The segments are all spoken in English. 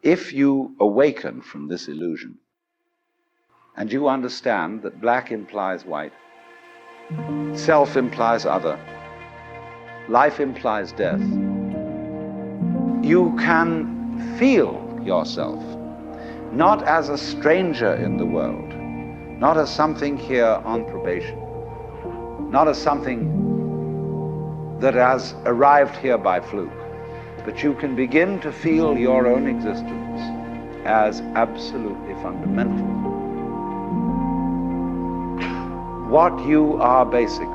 If you awaken from this illusion, and you understand that black implies white, self implies other, life implies death, you can feel yourself not as a stranger in the world, not as something here on probation, not as something that has arrived here by fluke, but you can begin to feel your own existence as absolutely fundamental. What you are basically,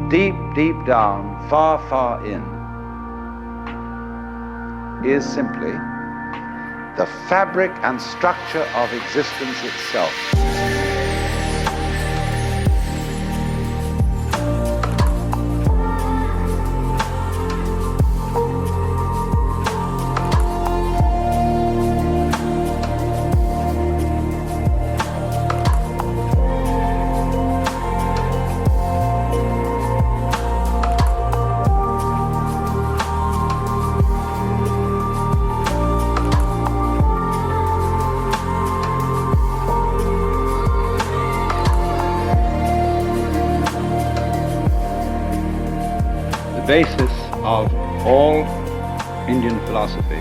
deep, deep down, far, far in, is simply the fabric and structure of existence itself. The basis of all Indian philosophy,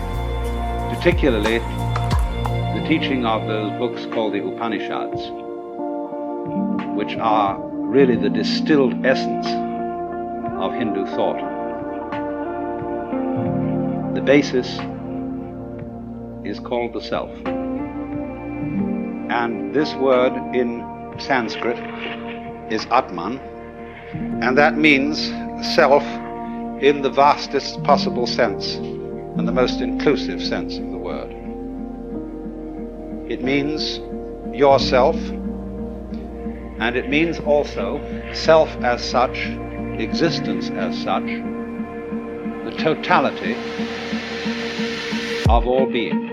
particularly the teaching of those books called the Upanishads, which are really the distilled essence of Hindu thought. The basis is called the self. And this word in Sanskrit is Atman, and that means self in the vastest possible sense and the most inclusive sense of the word. It means yourself, and it means also self as such, existence as such, the totality of all being.